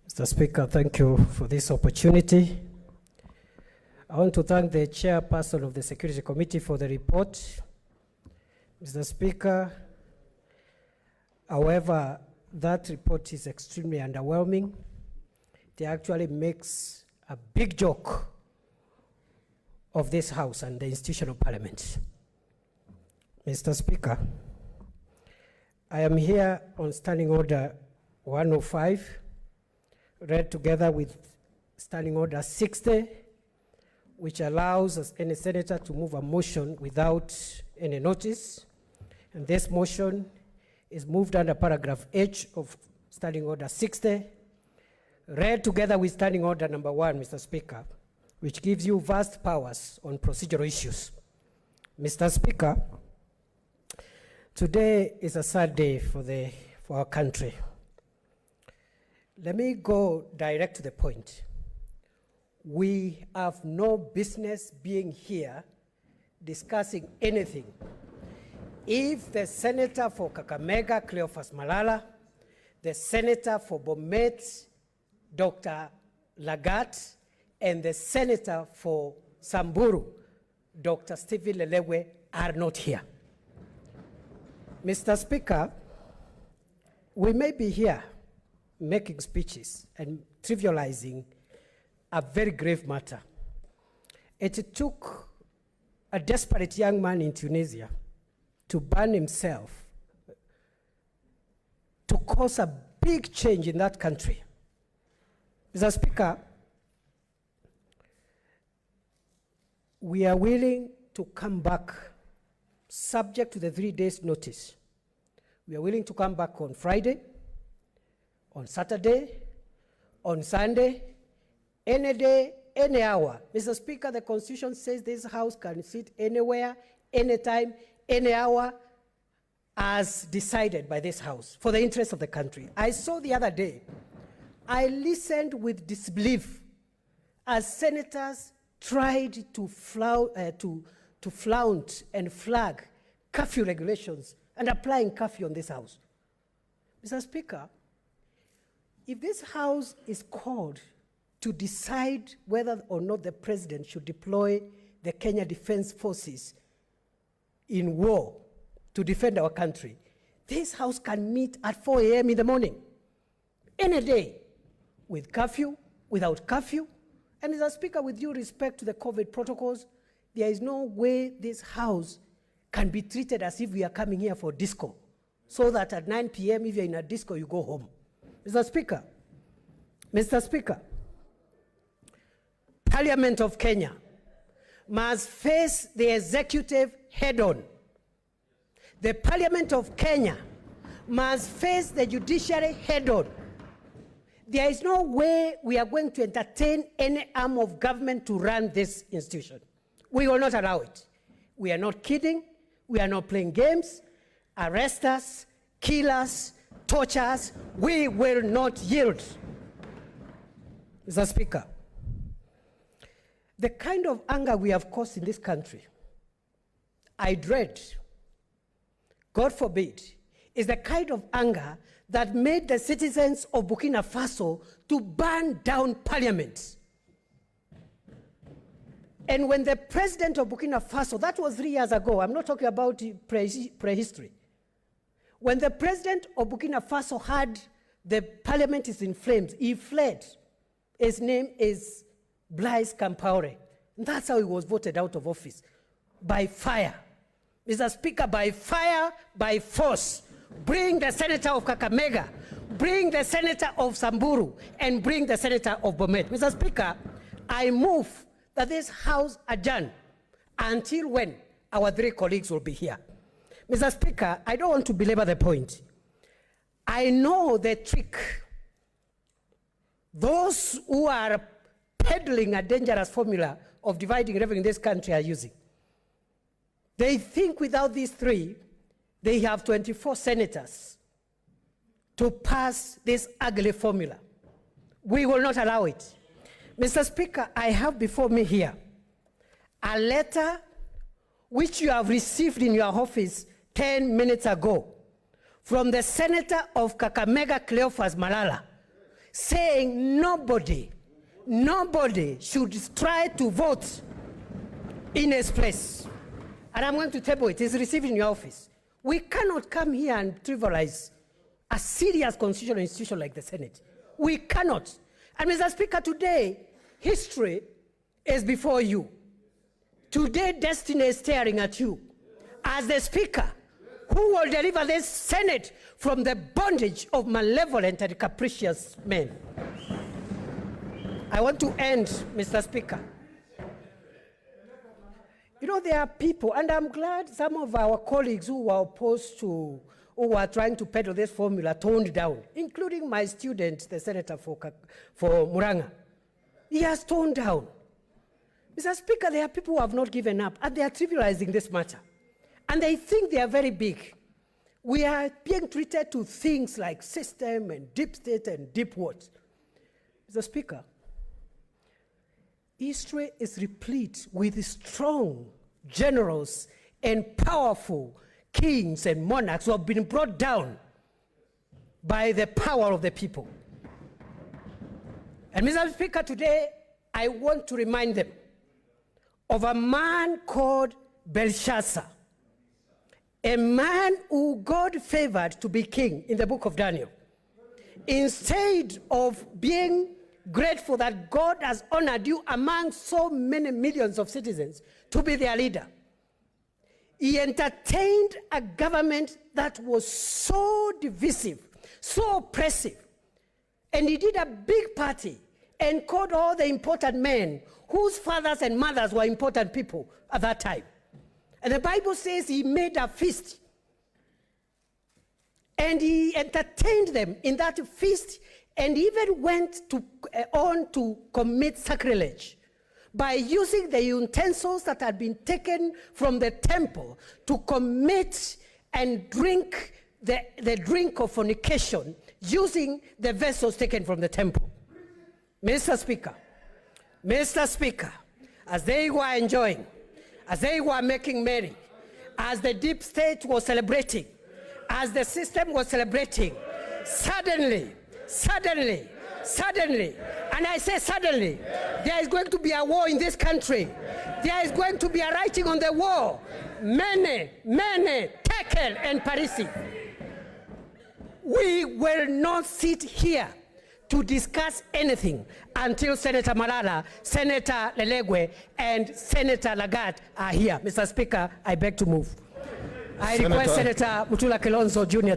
Mr. Speaker, thank you for this opportunity. I want to thank the chairperson of the Security Committee for the report. Mr. Speaker, however, that report is extremely underwhelming. It actually makes a big joke of this House and the institution of Parliament. Mr. Speaker, I am here on Standing Order 105, read together with Standing Order 60, which allows any senator to move a motion without any notice. And this motion is moved under paragraph H of Standing Order 60, read together with Standing Order number 1, Mr. Speaker, which gives you vast powers on procedural issues. Mr. Speaker, today is a sad day for our country. Let me go direct to the point. We have no business being here discussing anything if the senator for Kakamega, Cleophas Malala, the senator for Bomet, Dr. Lagat, and the senator for Samburu, Dr. Stephen Lelewe, are not here. Mr. Speaker, we may be here making speeches and trivializing a very grave matter. It took a desperate young man in Tunisia to burn himself to cause a big change in that country. Mr. Speaker, we are willing to come back subject to the 3 days notice. We are willing to come back on Friday, on Saturday, on Sunday, any day, any hour. Mr. Speaker, the Constitution says this House can sit anywhere, anytime, any hour, as decided by this House for the interest of the country. I saw the other day, I listened with disbelief as senators tried to flaunt and flag curfew regulations and applying curfew on this House. Mr. Speaker, if this House is called to decide whether or not the president should deploy the Kenya Defense Forces in war to defend our country, this House can meet at 4 a.m. in the morning, any day, with curfew, without curfew. And Mr. Speaker, with due respect to the COVID protocols, there is no way this House can be treated as if we are coming here for disco, so that at 9 p.m., if you're in a disco, you go home. Mr. Speaker, Parliament of Kenya must face the executive head-on. The Parliament of Kenya must face the judiciary head-on. There is no way we are going to entertain any arm of government to run this institution. We will not allow it. We are not kidding. We are not playing games. Arrest us, kill us, torture us. We will not yield. Mr. Speaker, the kind of anger we have caused in this country, I dread, God forbid, is the kind of anger that made the citizens of Burkina Faso to burn down parliament. And when the president of Burkina Faso, that was 3 years ago, I'm not talking about prehistory. When the president of Burkina Faso heard the parliament is in flames, he fled. His name is Blaise Compaoré. That's how he was voted out of office, by fire. Mr. Speaker, by fire, by force. Bring the senator of Kakamega, bring the senator of Samburu, and bring the senator of Bomet. Mr. Speaker, I move that this House adjourn until when our 3 colleagues will be here. Mr. Speaker, I don't want to belabor the point. I know the trick. Those who are peddling a dangerous formula of dividing revenue in this country are using. They think without these 3, they have 24 senators to pass this ugly formula. We will not allow it. Mr. Speaker, I have before me here a letter which you have received in your office 10 minutes ago from the senator of Kakamega, Cleophas Malala, saying nobody should try to vote in his place. And I'm going to table it. It's received in your office. We cannot come here and trivialize a serious constitutional institution like the Senate. We cannot. And Mr. Speaker, today, history is before you. Today, destiny is staring at you. As the Speaker, who will deliver this Senate from the bondage of malevolent and capricious men. I want to end, Mr. Speaker. You know, there are people, and I'm glad some of our colleagues who were opposed to, who were trying to peddle this formula, toned down, including my student, the senator for Muranga. He has toned down. Mr. Speaker, there are people who have not given up, and they are trivializing this matter. And they think they are very big. We are being treated to things like system and deep state and deep what. Mr. Speaker, history is replete with strong generals and powerful kings and monarchs who have been brought down by the power of the people. And Mr. Speaker, today I want to remind them of a man called Belshazzar, a man who God favored to be king in the book of Daniel. Instead of being grateful that God has honored you among so many millions of citizens to be their leader, he entertained a government that was so divisive, so oppressive. And he did a big party and called all the important men whose fathers and mothers were important people at that time. And the Bible says he made a feast. And he entertained them in that feast, and even went on to commit sacrilege by using the utensils that had been taken from the temple to commit and drink the drink of fornication using the vessels taken from the temple. Mr. Speaker, as they were enjoying, as they were making merry, as the deep state was celebrating, as the system was celebrating, suddenly, and I say suddenly, there is going to be a war in this country. There is going to be a writing on the wall. Mene, Tekel, and Parisi. We will not sit here to discuss anything until Senator Malala, Senator Lelegwe, and Senator Lagat are here. Mr. Speaker, I beg to move. I request Senator Mutula Kilonzo Jr.